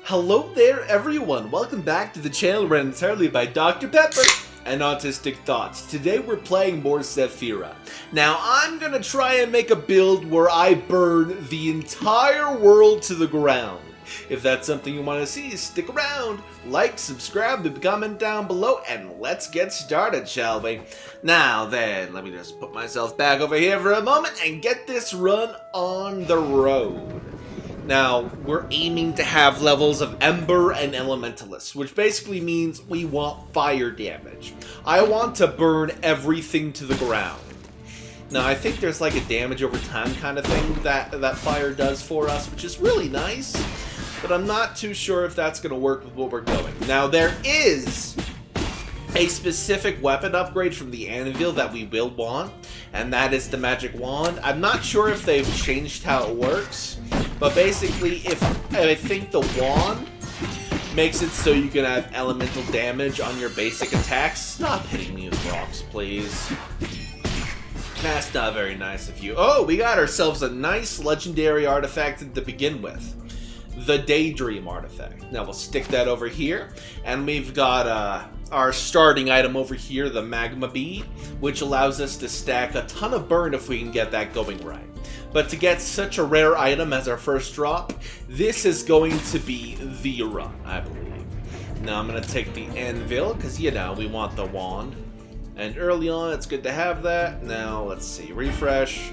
Hello there everyone, welcome back to the channel run entirely by Dr. Pepper and Autistic Thoughts. Today we're playing more Sephiria. Now I'm gonna try and make a build where I burn the entire world to the ground. If that's something you want to see, stick around, like, subscribe, and comment down below, and let's get started, shall we? Now then, let me just put myself back over here for a moment and get this run on the road. Now, we're aiming to have levels of Ember and Elementalist, which basically means we want fire damage. I want to burn everything to the ground. Now, I think there's like a damage over time kind of thing that fire does for us, which is really nice, but I'm not too sure if that's going to work with what we're going. Now, there is a specific weapon upgrade from the anvil that we will want, and that is the magic wand. I'm not sure if they've changed how it works, but basically, I think the wand makes it so you can have elemental damage on your basic attacks. Stop hitting me with rocks, please. That's not very nice of you. Oh, we got ourselves a nice legendary artifact to begin with. The Daydream artifact. Now we'll stick that over here, and we've got our starting item over here, the magma bead, which allows us to stack a ton of burn if we can get that going right. But to get such a rare item as our first drop, this is going to be the run, I believe. Now I'm going to take the anvil, because, you know, we want the wand. And early on, it's good to have that. Now, let's see. Refresh.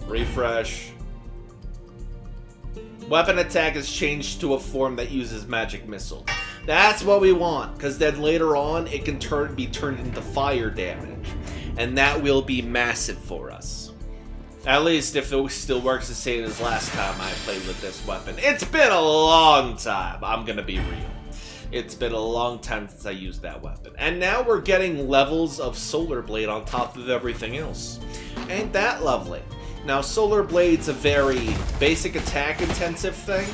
Refresh. Weapon attack is changed to a form that uses magic missile. That's what we want, because then later on, it can be turned into fire damage. And that will be massive for us. At least if it still works the same as last time I played with this weapon. It's been a long time, I'm gonna be real. It's been a long time since I used that weapon. And now we're getting levels of Solar Blade on top of everything else. Ain't that lovely? Now Solar Blade's a very basic attack intensive thing.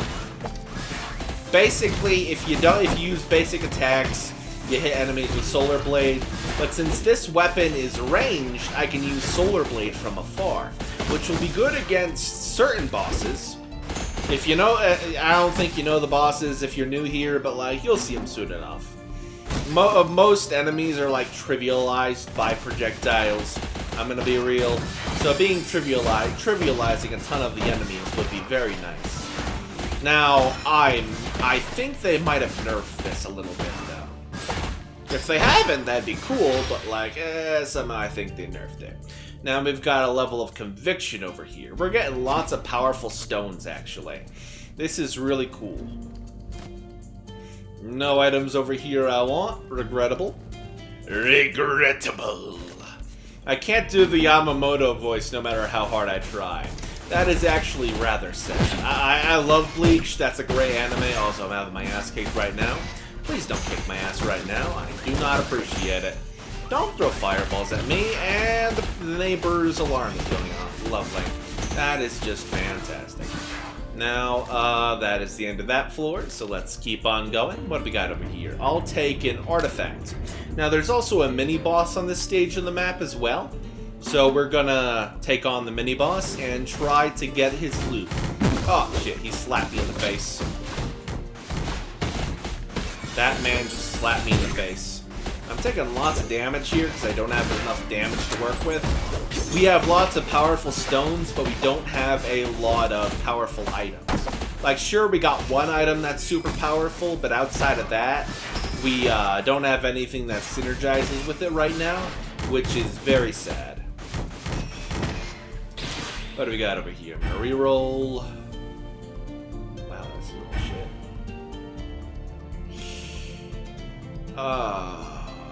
Basically, if you use basic attacks, you hit enemies with Solar Blade, but since this weapon is ranged, I can use Solar Blade from afar, which will be good against certain bosses. If you know, I don't think you know the bosses if you're new here, but like, you'll see them soon enough. Most enemies are like trivialized by projectiles, I'm gonna be real, so being trivializing a ton of the enemies would be very nice. Now, I think they might have nerfed this a little bit, though. If they haven't, that'd be cool, but like, somehow I think they nerfed it. Now we've got a level of conviction over here. We're getting lots of powerful stones, actually. This is really cool. No items over here I want. Regrettable. Regrettable. I can't do the Yamamoto voice no matter how hard I try. That is actually rather sad. I love Bleach. That's a great anime. Also, I'm having my ass kicked right now. Please don't kick my ass right now. I do not appreciate it. Don't throw fireballs at me, and the neighbor's alarm is going off. Lovely. That is just fantastic. Now, that is the end of that floor, so let's keep on going. What do we got over here? I'll take an artifact. Now, there's also a mini-boss on this stage of the map as well. So we're gonna take on the mini-boss and try to get his loot. Oh, shit, he slapped me in the face. That man just slapped me in the face. I'm taking lots of damage here because I don't have enough damage to work with. We have lots of powerful stones, but we don't have a lot of powerful items. Like, sure, we got one item that's super powerful, but outside of that, we don't have anything that synergizes with it right now, which is very sad. What do we got over here? A reroll. Wow, that's a little shit.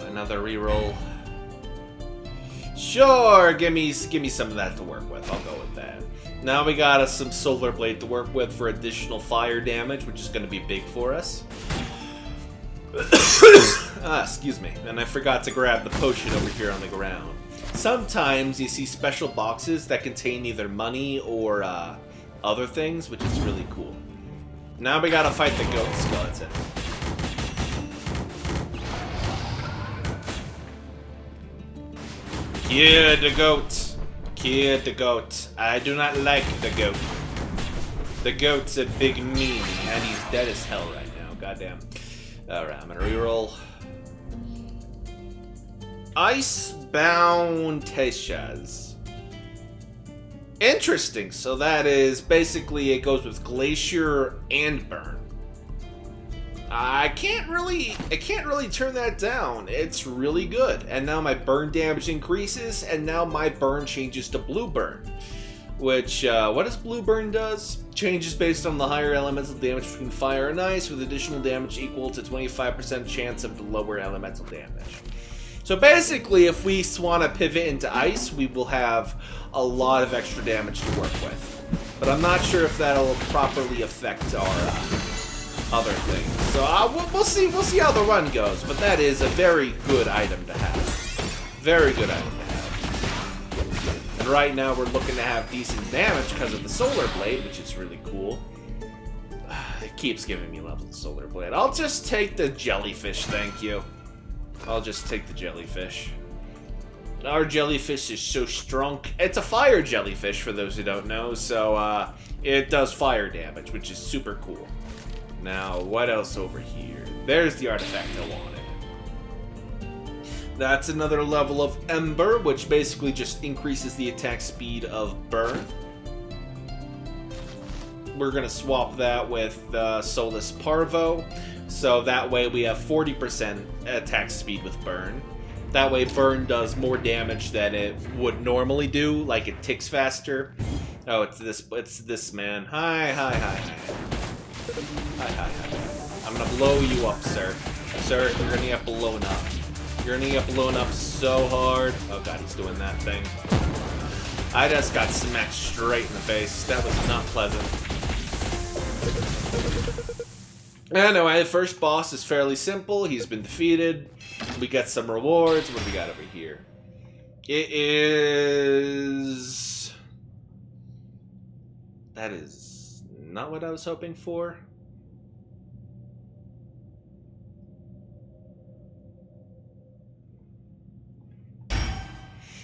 Another reroll. Sure, give me some of that to work with. I'll go with that. Now we got us some Solar Blade to work with for additional fire damage, which is going to be big for us. Excuse me. And I forgot to grab the potion over here on the ground. Sometimes you see special boxes that contain either money or other things, which is really cool. Now we gotta fight the goat skeleton. Kill the goat. Kill the goat. I do not like the goat. The goat's a big meme, and he's dead as hell right now. Goddamn. Alright, I'm gonna reroll. Icebound Teshaz. Interesting. So that is basically it goes with Glacier and Burn. I can't really turn that down. It's really good. And now my burn damage increases, and now my burn changes to blue burn. Which, what does blue burn does? Changes based on the higher elemental damage between fire and ice, with additional damage equal to 25% chance of the lower elemental damage. So basically, if we want to pivot into ice, we will have a lot of extra damage to work with. But I'm not sure if that'll properly affect our other things. So we'll see how the run goes. But that is a very good item to have. Very good item to have. And right now, we're looking to have decent damage because of the Solar Blade, which is really cool. It keeps giving me levels of Solar Blade. I'll just take the jellyfish, thank you. I'll just take the jellyfish. Our jellyfish is so strong. It's a fire jellyfish, for those who don't know, so it does fire damage, which is super cool. Now, what else over here? There's the artifact I wanted. That's another level of Ember, which basically just increases the attack speed of Burn. We're going to swap that with Solus Parvo. So that way we have 40% attack speed with Burn. That way Burn does more damage than it would normally do, like it ticks faster. Oh, it's this man. Hi. I'm gonna blow you up, sir. Sir, you're gonna get blown up. You're gonna get blown up so hard. Oh god, he's doing that thing. I just got smacked straight in the face. That was not pleasant. Anyway, the first boss is fairly simple. He's been defeated. We get some rewards. What do we got over here? It is... That is not what I was hoping for.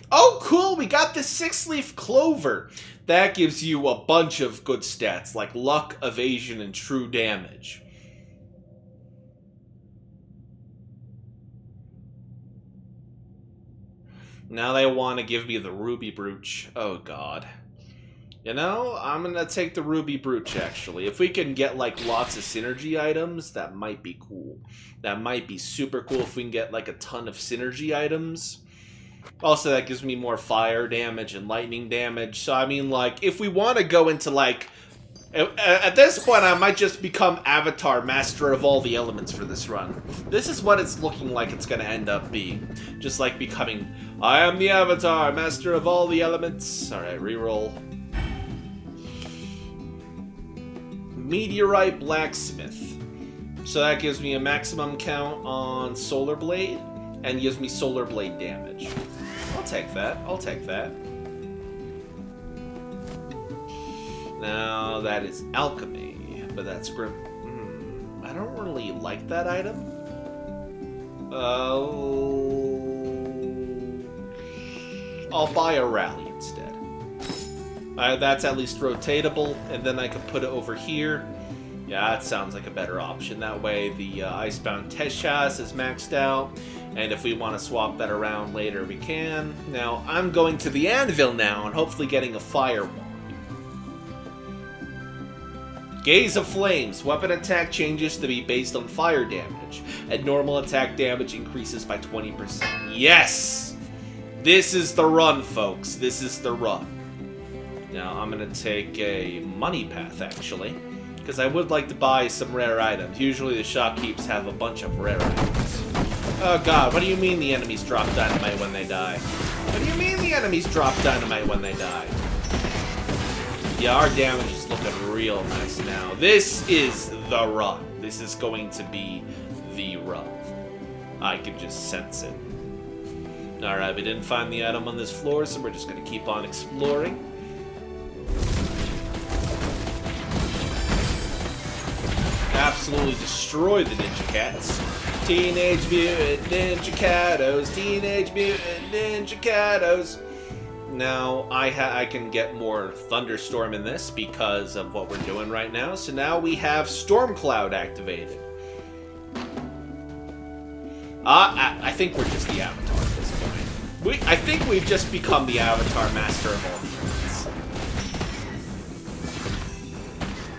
Oh, cool! We got the 6-leaf clover. That gives you a bunch of good stats, like luck, evasion, and true damage. Now they want to give me the ruby brooch. Oh, God. You know, I'm going to take the ruby brooch, actually. If we can get, like, lots of synergy items, that might be cool. That might be super cool if we can get, like, a ton of synergy items. Also, that gives me more fire damage and lightning damage. So, I mean, like, if we want to go into, like... At this point, I might just become Avatar, Master of all the elements for this run. This is what it's looking like it's going to end up being. Just like becoming, I am the Avatar, Master of all the elements. Alright, reroll. Meteorite Blacksmith. So that gives me a maximum count on Solar Blade, and gives me Solar Blade damage. I'll take that. I'll take that. Now, that is Alchemy, but that's Grim. I don't really like that item. I'll buy a Rally instead. That's at least rotatable, and then I can put it over here. Yeah, that sounds like a better option. That way, the Icebound Teshaz is maxed out, and if we want to swap that around later, we can. Now, I'm going to the Anvil now, and hopefully getting a Fire Wand. Gaze of Flames. Weapon attack changes to be based on fire damage, and normal attack damage increases by 20%. Yes! This is the run, folks. This is the run. Now, I'm going to take a money path, actually, because I would like to buy some rare items. Usually the shopkeepers have a bunch of rare items. Oh god, what do you mean the enemies drop dynamite when they die? What do you mean the enemies drop dynamite when they die? Yeah, our damage is looking real nice now. This is the run. This is going to be the run. I can just sense it. Alright, we didn't find the item on this floor, so we're just going to keep on exploring. Absolutely destroy the Ninja Cats. Teenage Mutant Ninja Catos. Teenage Mutant Ninja Catos. Now I can get more thunderstorm in this because of what we're doing right now. So now we have storm cloud activated. I think we're just the avatar at this point. I think we've just become the avatar master of all humans.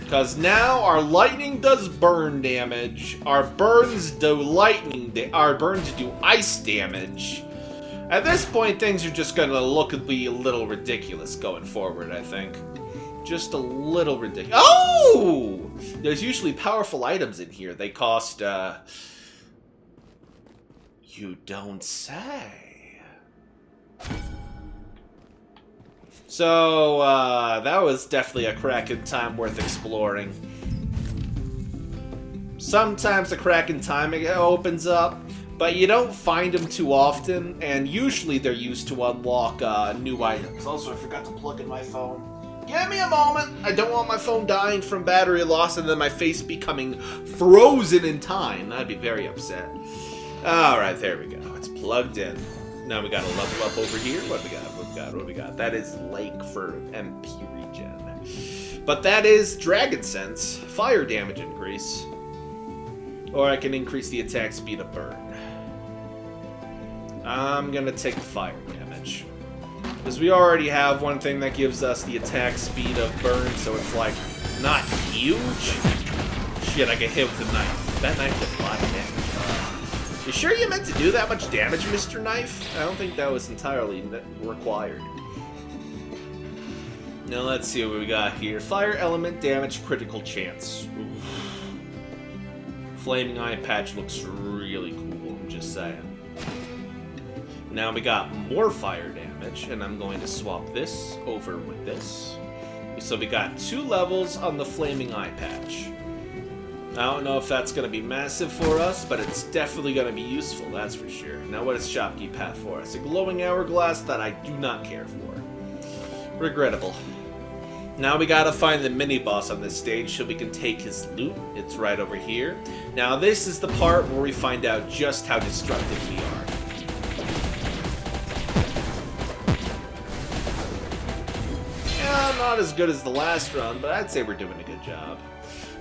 Because now our lightning does burn damage, our burns do our burns do ice damage. At this point, things are just gonna look and be a little ridiculous going forward, I think. Just a little ridiculous. Oh! There's usually powerful items in here. They cost, you don't say. So, that was definitely a Kraken time worth exploring. Sometimes the Kraken time opens up, but you don't find them too often, and usually they're used to unlock new items. Also, I forgot to plug in my phone. Give me a moment! I don't want my phone dying from battery loss and then my face becoming frozen in time. That'd be very upset. Alright, there we go. It's plugged in. Now we gotta level up over here. What do we got? What do we got? That is Lake for MP regen. But that is Dragon Sense. Fire damage increase. Or I can increase the attack speed of burn. I'm gonna take the fire damage. Because we already have one thing that gives us the attack speed of burn, so it's like, not huge. Shit, I get hit with a knife. That knife did a lot of damage. You sure you meant to do that much damage, Mr. Knife? I don't think that was entirely required. Now let's see what we got here. Fire element damage, critical chance. Oof. Flaming eye patch looks really cool, I'm just saying. Now we got more fire damage, and I'm going to swap this over with this. So we got 2 levels on the flaming eye patch. I don't know if that's going to be massive for us, but it's definitely going to be useful, that's for sure. Now what does Shopkeep have for us? A glowing hourglass that I do not care for. Regrettable. Now we gotta find the mini-boss on this stage so we can take his loot. It's right over here. Now this is the part where we find out just how destructive we are. Yeah, not as good as the last run, but I'd say we're doing a good job.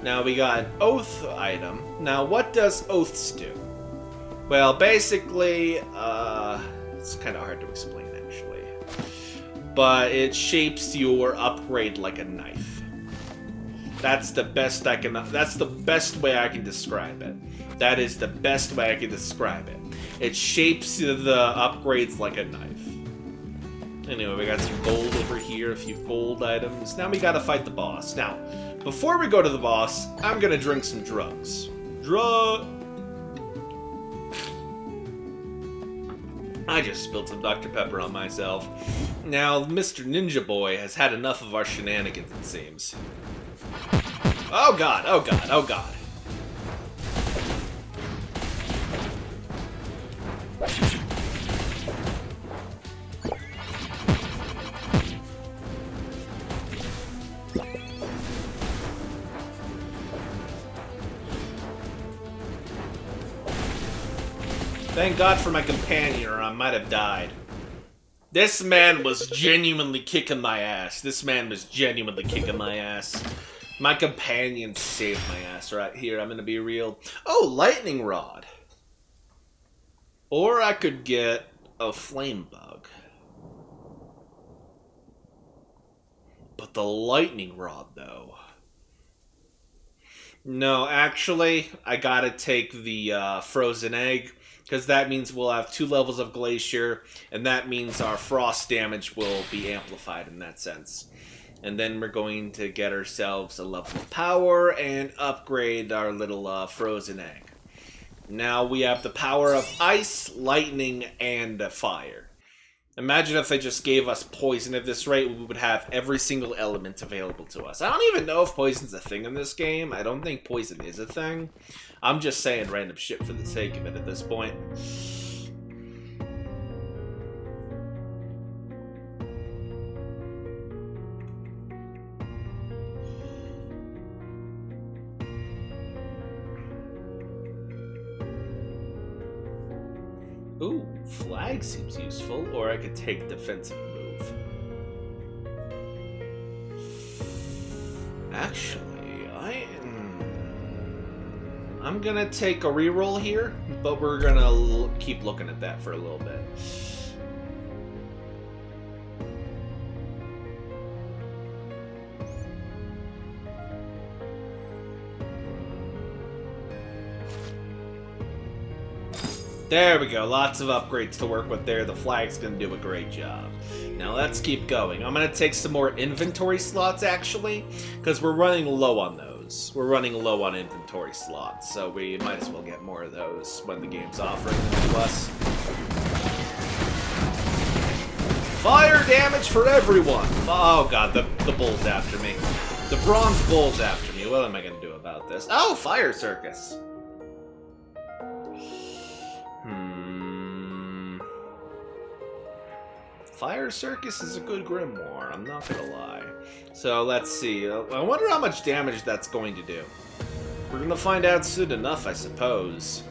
Now we got an oath item. Now what does oaths do? Well, basically, it's kind of hard to explain actually. But it shapes your upgrade like a knife. That's the best that's the best way I can describe it. That is the best way I can describe it. It shapes the upgrades like a knife. Anyway, we got some gold over here, a few gold items. Now we gotta fight the boss. Now, before we go to the boss, I'm gonna drink some drugs. I just spilled some Dr. Pepper on myself. Now, Mr. Ninja Boy has had enough of our shenanigans, it seems. Oh god, oh god, oh god. Thank God for my companion, or I might have died. This man was genuinely kicking my ass. This man was genuinely kicking my ass. My companion saved my ass right here. I'm gonna be real. Oh, lightning rod. Or I could get a flame bug. But the lightning rod, though. No, actually, I gotta take the frozen egg. Because that means we'll have 2 levels of Glacier, and that means our frost damage will be amplified in that sense. And then we're going to get ourselves a level of power and upgrade our little frozen egg. Now we have the power of ice, lightning, and fire. Imagine if they just gave us poison at this rate, we would have every single element available to us. I don't even know if poison's a thing in this game. I don't think poison is a thing. I'm just saying random shit for the sake of it at this point. Ooh, flag seems useful, or I could take defensive move. Actually, I'm gonna take a reroll here, but we're gonna keep looking at that for a little bit. There we go, lots of upgrades to work with there. The flag's gonna do a great job. Now let's keep going. I'm gonna take some more inventory slots actually, because we're running low on those. We're running low on inventory slots, so we might as well get more of those when the game's offering them to us. Fire damage for everyone! Oh god, the bull's after me. The bronze bull's after me. What am I gonna do about this? Oh, fire circus! Fire Circus is a good grimoire, I'm not gonna lie. So let's see, I wonder how much damage that's going to do. We're gonna find out soon enough, I suppose.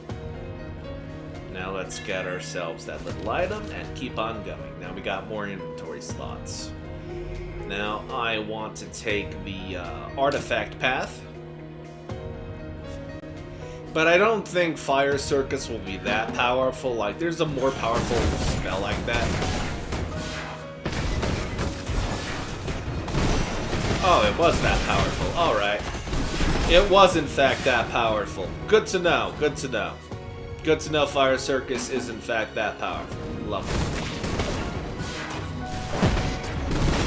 Now let's get ourselves that little item and keep on going. Now we got more inventory slots. Now I want to take the artifact path. But I don't think Fire Circus will be that powerful. Like, there's a more powerful spell like that. Oh, it was that powerful. Alright. It was, in fact, that powerful. Good to know. Good to know. Good to know Fire Circus is, in fact, that powerful. Lovely.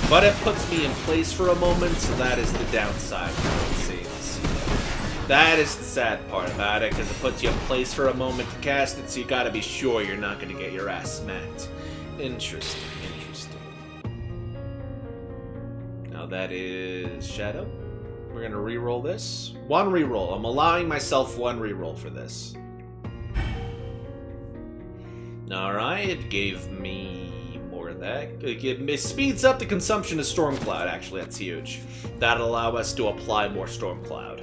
But it puts me in place for a moment, so that is the downside, it seems. That is the sad part about it, because it puts you in place for a moment to cast it, so you gotta be sure you're not gonna get your ass smacked. Interesting. That is Shadow. We're gonna re-roll this. One re-roll. I'm allowing myself one re-roll for this. Alright, it gave me more of that. It speeds up the consumption of Storm Cloud, actually, that's huge. That'll allow us to apply more Storm Cloud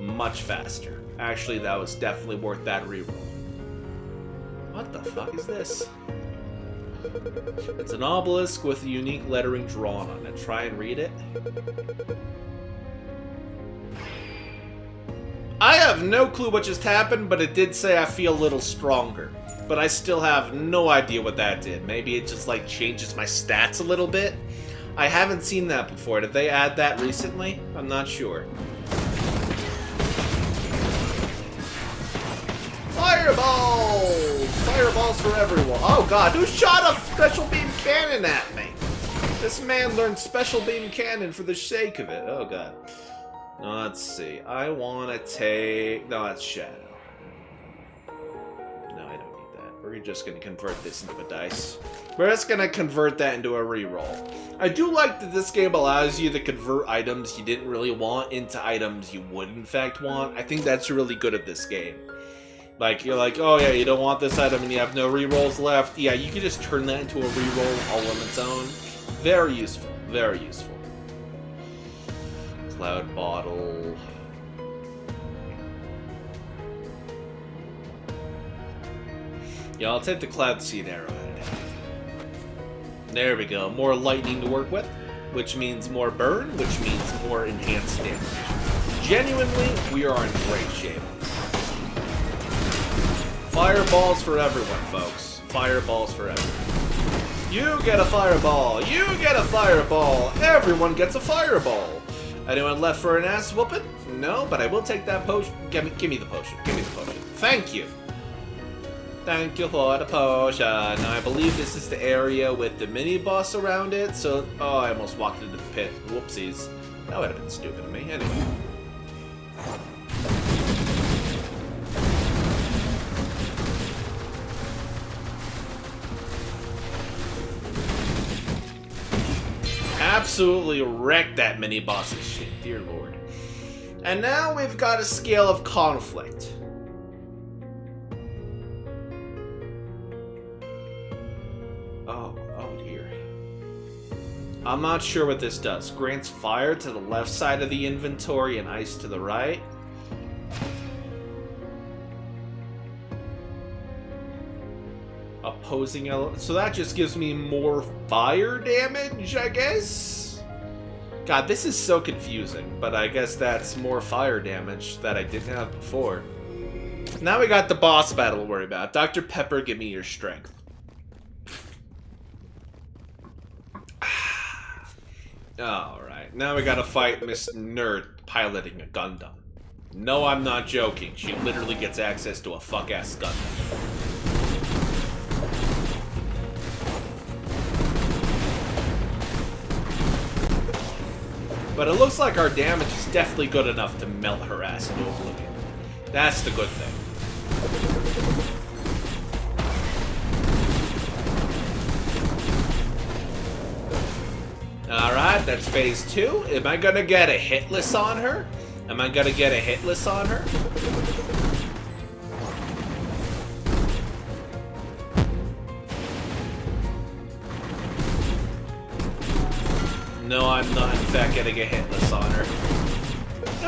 much faster. Actually, that was definitely worth that re-roll. What the fuck is this? It's an obelisk with a unique lettering drawn on it. Try and read it. I have no clue what just happened, but it did say I feel a little stronger. But I still have no idea what that did. Maybe it just, like, changes my stats a little bit? I haven't seen that before. Did they add that recently? I'm not sure. Fireballs! Fireballs for everyone. Oh god, who shot a special beam cannon at me? This man learned special beam cannon for the sake of it. Oh god. Let's see. I want to take... No, that's Shadow. No, I don't need that. We're just going to convert this into a dice. We're just going to convert that into a reroll. I do like that this game allows you to convert items you didn't really want into items you would in fact want. I think that's really good at this game. Like, you're like, oh yeah, you don't want this item and you have no rerolls left. Yeah, you can just turn that into a reroll all on its own. Very useful. Very useful. Cloud Bottle. Yeah, I'll take the Cloud Seed Arrowhead. There we go. More lightning to work with, which means more burn, which means more enhanced damage. Genuinely, we are in great shape. Fireballs for everyone, folks. Fireballs for everyone. You get a fireball. You get a fireball. Everyone gets a fireball. Anyone left for an ass whooping? No, but I will take that potion. Give me the potion. Give me the potion. Thank you. Thank you for the potion. Now, I believe this is the area with the mini-boss around it, so... Oh, I almost walked into the pit. Whoopsies. That would have been stupid of me. Anyway. Absolutely wrecked that mini-boss's shit, dear lord. And now we've got a scale of conflict. Oh dear. I'm not sure what this does. Grants fire to the left side of the inventory and ice to the right. Opposing element. So that just gives me more fire damage, I guess? God, this is so confusing, but I guess that's more fire damage that I didn't have before. Now we got the boss battle to worry about. Dr. Pepper, give me your strength. Alright, now we gotta fight Miss Nerd piloting a Gundam. No, I'm not joking. She literally gets access to a fuck-ass Gundam. But it looks like our damage is definitely good enough to melt her ass into oblivion. That's the good thing. Alright, that's phase 2. Am I gonna get a hitless on her? Am I gonna get a hitless on her? No, I'm not, in fact, getting a hitless on her.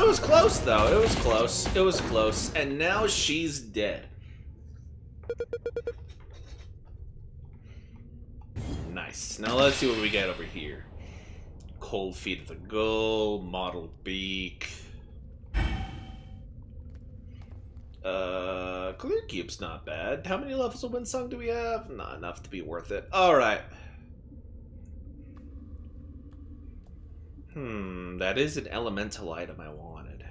It was close, though. It was close. It was close. And now she's dead. Nice. Now let's see what we get over here. Cold feet of the gull, model beak. Clear cube's not bad. How many levels of Windsong do we have? Not enough to be worth it. Alright. That is an elemental item I wanted.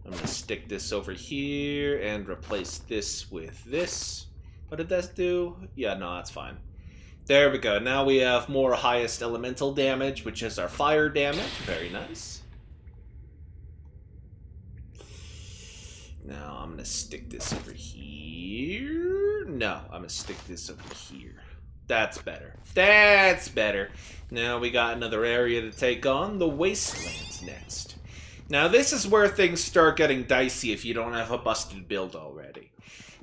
I'm gonna stick this over here and replace this with this. What did that do? Yeah, no, that's fine. There we go. Now we have more highest elemental damage, which is our fire damage. Very nice. Now I'm gonna stick this over here. No, I'm gonna stick this over here. That's better. That's better. Now we got another area to take on. The Wasteland next. Now this is where things start getting dicey if you don't have a busted build already.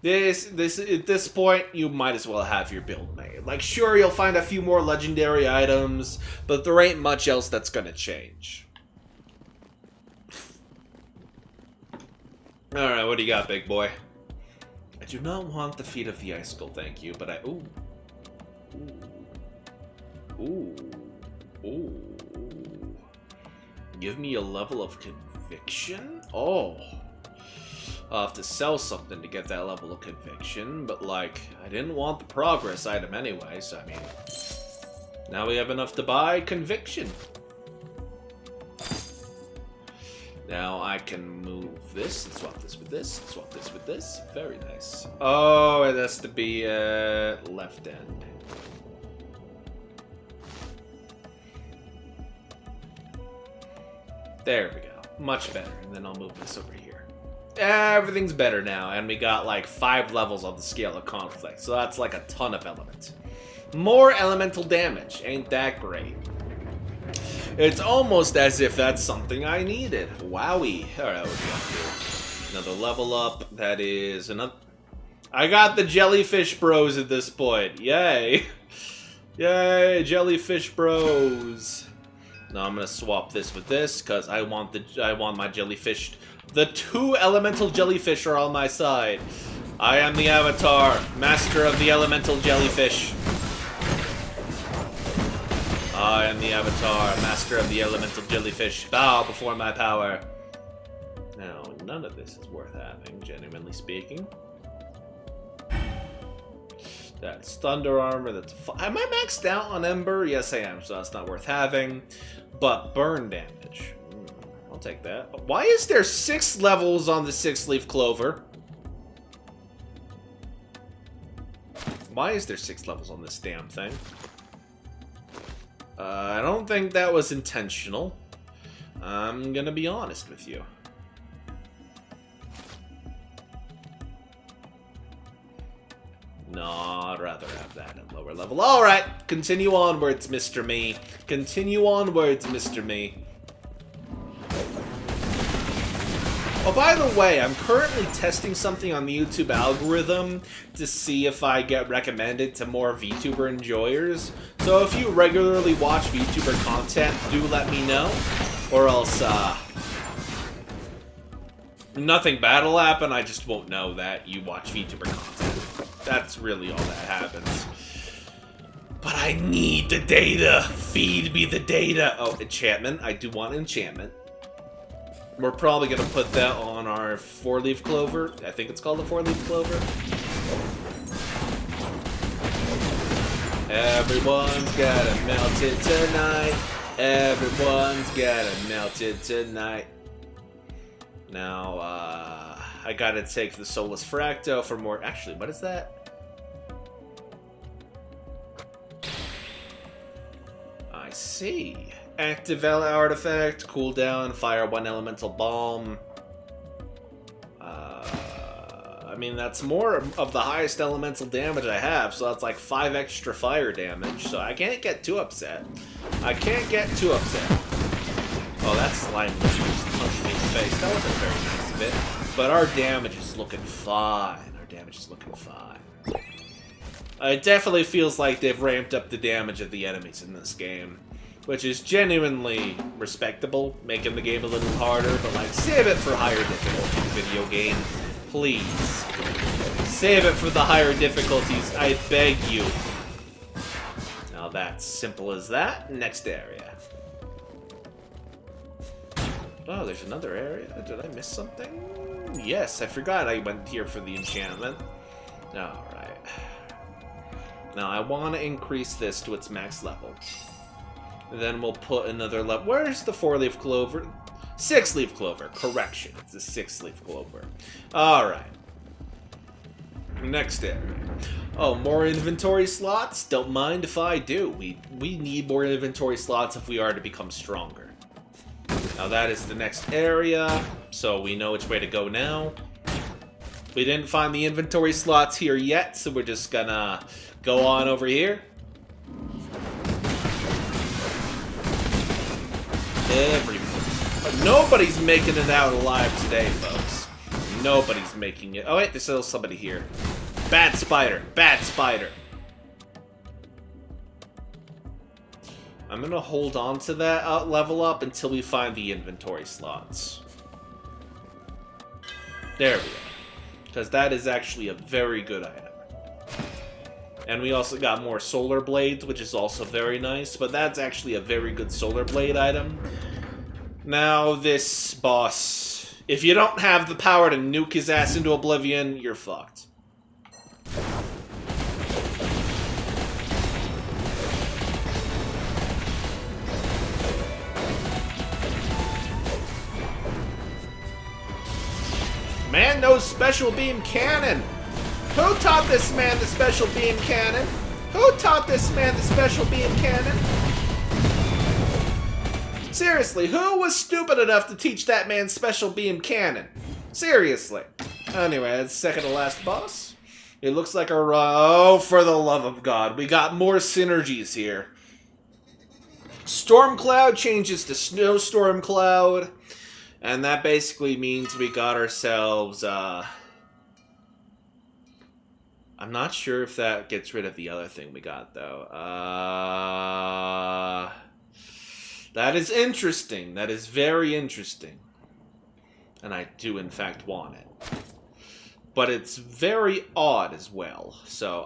At this point, you might as well have your build made. Like, sure, you'll find a few more legendary items, but there ain't much else that's gonna change. Alright, what do you got, big boy? I do not want the feet of the icicle, thank you, but I... Ooh. Ooh. Ooh. Ooh. Give me a level of conviction? Oh. I'll have to sell something to get that level of conviction, but, like, I didn't want the progress item anyway, so, I mean... Now we have enough to buy conviction. Now I can move this, and swap this with this, and swap this with this. Very nice. Oh, it has to be, left end. There we go. Much better. And then I'll move this over here. Everything's better now, and we got like 5 levels on the scale of conflict, so that's like a ton of elements. More elemental damage. Ain't that great? It's almost as if that's something I needed. Wowie. Alright, what do we got here? Another level up. That is another... I got the jellyfish bros at this point. Yay. Yay, jellyfish bros. Now I'm gonna swap this with this, because I want my jellyfish. The 2 elemental jellyfish are on my side. I am the Avatar, master of the elemental jellyfish. I am the Avatar, master of the elemental jellyfish. Bow before my power. Now, none of this is worth having, genuinely speaking. That's thunder armor. That's am I maxed out on Ember? Yes, I am, so that's not worth having. But burn damage. I'll take that. Why is there 6 levels on the 6-leaf clover? Why is there 6 levels on this damn thing? I don't think that was intentional. I'm gonna be honest with you. No, I'd rather have that at lower level. Alright, continue onwards, Mr. Me. Continue onwards, Mr. Me. Oh, by the way, I'm currently testing something on the YouTube algorithm to see if I get recommended to more VTuber enjoyers. So if you regularly watch VTuber content, do let me know. Or else, nothing bad will happen, I just won't know that you watch VTuber content. That's really all that happens. But I need the data. Feed me the data. Oh, enchantment. I do want enchantment. We're probably going to put that on our 4-leaf clover. I think it's called the 4-leaf clover. Everyone's gotta melt it tonight. Everyone's gotta melt it tonight. Now, I gotta take the Solus Fracto for more... Actually, what is that? I see. Active artifact, cooldown, fire 1 elemental bomb. I mean, that's more of the highest elemental damage I have, so that's like 5 extra fire damage, so I can't get too upset. I can't get too upset. Oh, that slime was just punched me in the face. That wasn't very nice of it. But our damage is looking fine. Our damage is looking fine. It definitely feels like they've ramped up the damage of the enemies in this game, which is genuinely respectable, making the game a little harder, but like, save it for higher difficulty video game. Please. Save it for the higher difficulties, I beg you. Now that's simple as that. Next area. Oh, there's another area? Did I miss something? Yes, I forgot I went here for the enchantment. Alright. Now I want to increase this to its max level. Then we'll put another level. Where's the 4-leaf clover? 6-leaf clover. Correction. It's a 6-leaf clover. Alright. Next area. Oh, more inventory slots? Don't mind if I do. We need more inventory slots if we are to become stronger. Now that is the next area, so we know which way to go now. We didn't find the inventory slots here yet, so we're just gonna go on over here. Nobody's making it out alive today, folks. Nobody's making it. Oh wait, there's still somebody here. Bad spider. Bad spider. I'm gonna hold on to that level up until we find the inventory slots. There we go. Because that is actually a very good item. And we also got more solar blades, which is also very nice, but that's actually a very good solar blade item. Now, this boss, if you don't have the power to nuke his ass into oblivion, you're fucked. Man knows special beam cannon! Who taught this man the special beam cannon? Who taught this man the special beam cannon? Seriously, who was stupid enough to teach that man special beam cannon? Seriously. Anyway, that's second to last boss. It looks like a... Oh, for the love of God. We got more synergies here. Storm Cloud changes to Snowstorm Cloud. And that basically means we got ourselves... I'm not sure if that gets rid of the other thing we got, though. That is interesting. That is very interesting. And I do, in fact, want it. But it's very odd as well. So,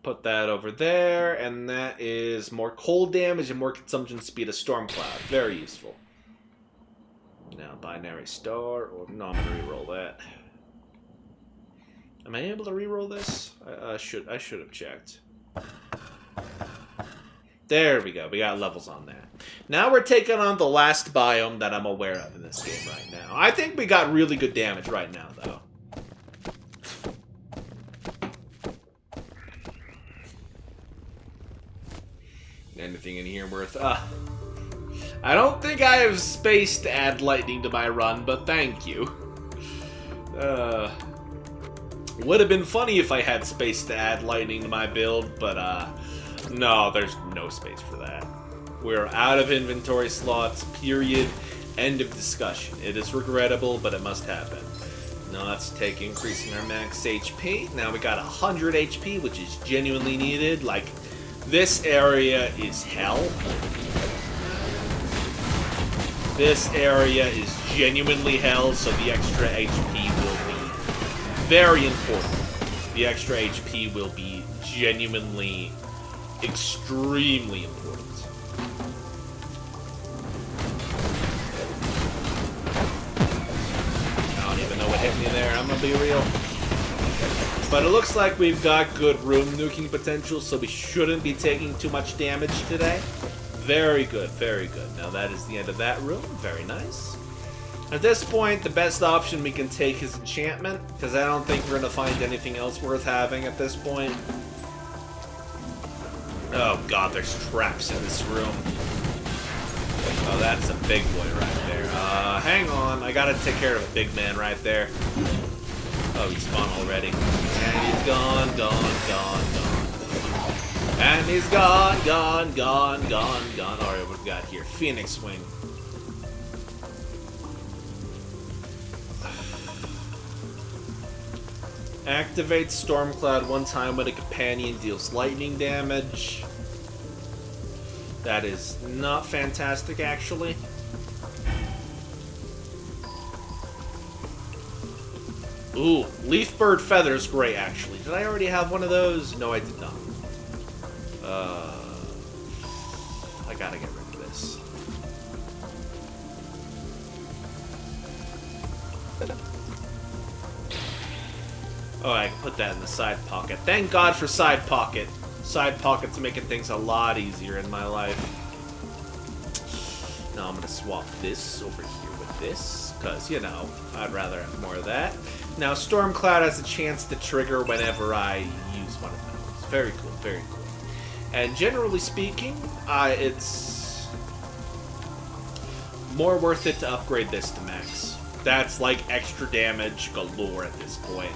Put that over there, and that is more cold damage and more consumption speed of Storm Cloud. Very useful. Now, binary star, or no, I'm gonna reroll that. Am I able to reroll this? I should have checked. There we go. We got levels on that. Now we're taking on the last biome that I'm aware of in this game right now. I think we got really good damage right now, though. Anything in here worth... I don't think I have space to add lightning to my run, but thank you. Would have been funny if I had space to add lightning to my build, but no, there's no space for that. We're out of inventory slots, period. End of discussion. It is regrettable, but it must happen. Now let's take increasing our max HP. Now we got 100 HP, which is genuinely needed. Like, this area is hell. This area is genuinely hell, so the extra HP will be very important. The extra HP will be genuinely extremely important. I don't even know what hit me there, I'm gonna be real. But it looks like we've got good room nuking potential, so we shouldn't be taking too much damage today. Very good, very good. Now that is the end of that room. Very nice. At this point, the best option we can take is enchantment, because I don't think we're going to find anything else worth having at this point. Oh god, there's traps in this room. Oh, that's a big boy right there. Hang on, I gotta take care of a big man right there. Oh, he spawned already. And he's gone. And he's gone. Alright, what we got here? Phoenix Wing. Activates Stormcloud one time when a companion deals lightning damage. That is not fantastic, actually. Ooh, Leaf Bird Feather's great, actually. Did I already have one of those? No, I did not. I gotta get rid of this. Oh, I can put that in the side pocket. Thank God for side pocket. Side pockets making things a lot easier in my life. Now I'm gonna swap this over here with this, because, you know, I'd rather have more of that. Now, Stormcloud has a chance to trigger whenever I use one of those. Very cool, very cool. And generally speaking, it's more worth it to upgrade this to max. That's like extra damage galore at this point.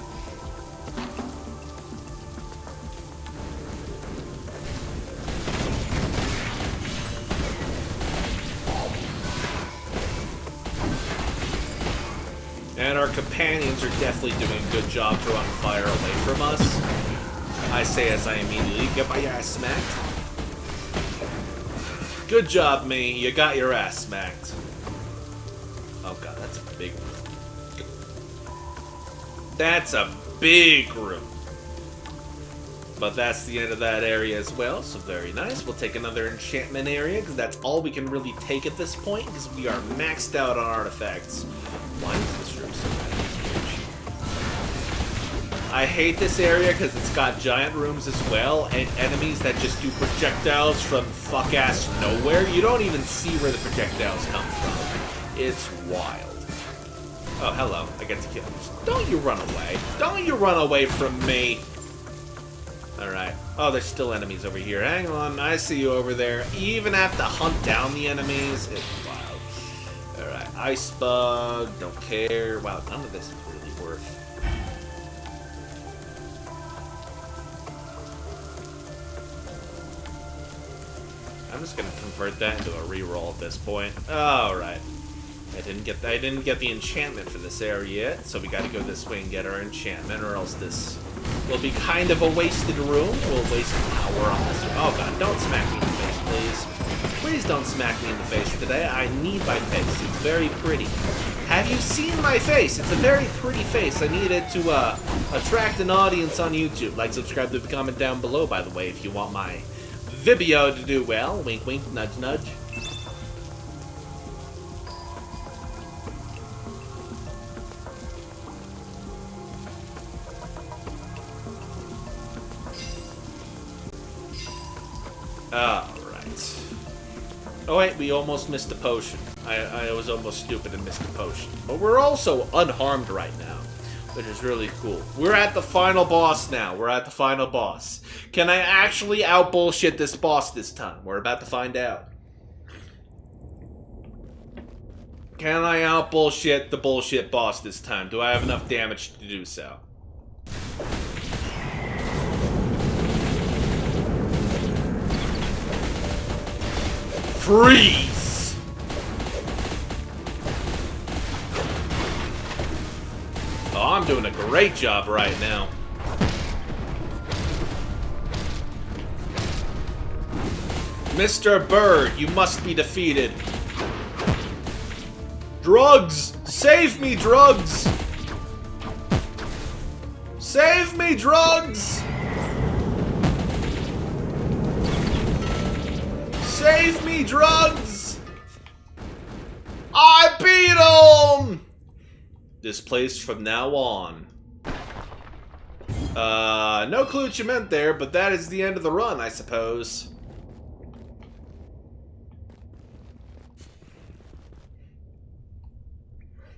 And our companions are definitely doing a good job to run fire away from us. I say as I immediately get my ass smacked. Good job, me. You got your ass smacked. Oh god, that's a big room. That's a big room. But that's the end of that area as well, so very nice. We'll take another enchantment area, because that's all we can really take at this point, because we are maxed out on artifacts. Why is this room so bad? I hate this area because it's got giant rooms as well, and enemies that just do projectiles from fuck-ass nowhere. You don't even see where the projectiles come from. It's wild. Oh, hello. I get to kill you. Don't you run away. Don't you run away from me. Alright. Oh, there's still enemies over here. Hang on. I see you over there. You even have to hunt down the enemies. It's wild. Alright. Ice bug. Don't care. Wow, none of this is really worth. I'm just gonna convert that into a reroll at this point. Alright. I didn't get the enchantment for this area yet, so we gotta go this way and get our enchantment, or else this will be kind of a wasted room. We'll waste power on this room. Oh god, don't smack me in the face, please. Please don't smack me in the face today. I need my face. It's very pretty. Have you seen my face? It's a very pretty face. I need it to attract an audience on YouTube. Like, subscribe, leave a comment down below, by the way, if you want my Vibio to do well. Wink, wink, nudge, nudge. Alright. Oh wait, we almost missed a potion. I was almost stupid and missed a potion. But we're also unharmed right now, which is really cool. We're at the final boss now. We're at the final boss. Can I actually out-bullshit this boss this time? We're about to find out. Can I out-bullshit the bullshit boss this time? Do I have enough damage to do so? Freeze! Oh, I'm doing a great job right now. Mr. Bird, you must be defeated. Drugs! Save me, drugs! Save me, drugs! Save me, drugs! I beat him! Displaced from now on. No clue what you meant there, but that is the end of the run, I suppose.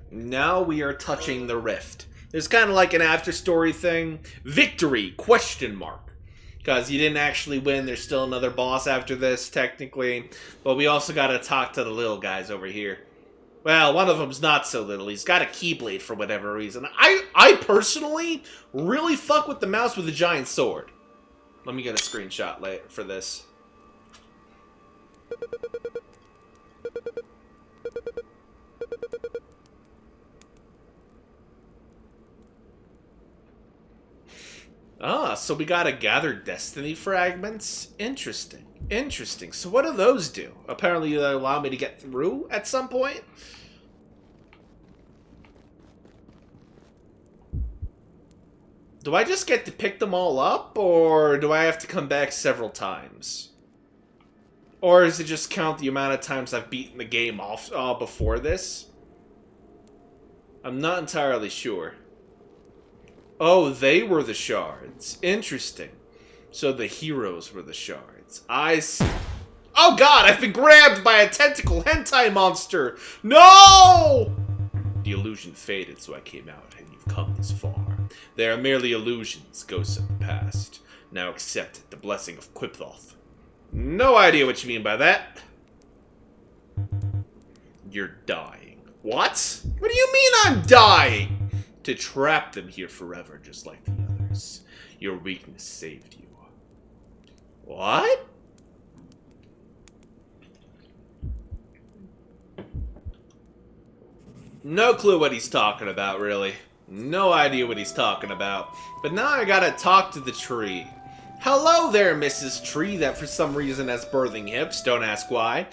Now we are touching the rift. It's kind of like an after-story thing. Victory, question mark. Because you didn't actually win, there's still another boss after this, technically. But we also gotta talk to the little guys over here. Well, one of them's not so little. He's got a keyblade for whatever reason. I personally really fuck with the mouse with a giant sword. Let me get a screenshot later for this. Ah, so we gotta gather destiny fragments? Interesting. Interesting. So what do those do? Apparently they allow me to get through at some point? Do I just get to pick them all up, or do I have to come back several times? Or does it just count the amount of times I've beaten the game off before this? I'm not entirely sure. Oh, they were the shards. Interesting. So the heroes were the shards. I see. Oh god, I've been grabbed by a tentacle hentai monster! No! The illusion faded, so I came out, and you've come this far. They are merely illusions, ghosts of the past. Now accept the blessing of Quipthoth. No idea what you mean by that. You're dying. What? What do you mean I'm dying? To trap them here forever, just like the others. Your weakness saved you. What? No clue what he's talking about, really. No idea what he's talking about. But now I gotta talk to the tree. Hello there, Mrs. Tree, that for some reason has birthing hips. Don't ask why.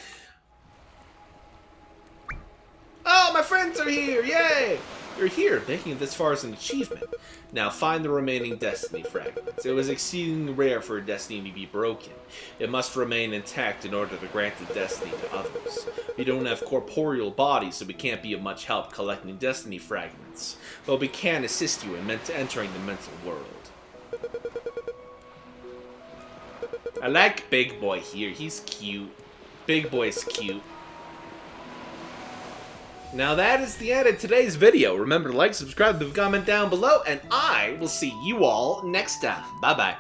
Oh, my friends are here! Yay! You're here, making it this far as an achievement. Now find the remaining destiny fragments. It was exceedingly rare for a destiny to be broken. It must remain intact in order to grant the destiny to others. We don't have corporeal bodies, so we can't be of much help collecting destiny fragments. But we can assist you in entering the mental world. I like Big Boy here. He's cute. Big Boy's cute. Now that is the end of today's video. Remember to like, subscribe, leave a comment down below, and I will see you all next time. Bye-bye.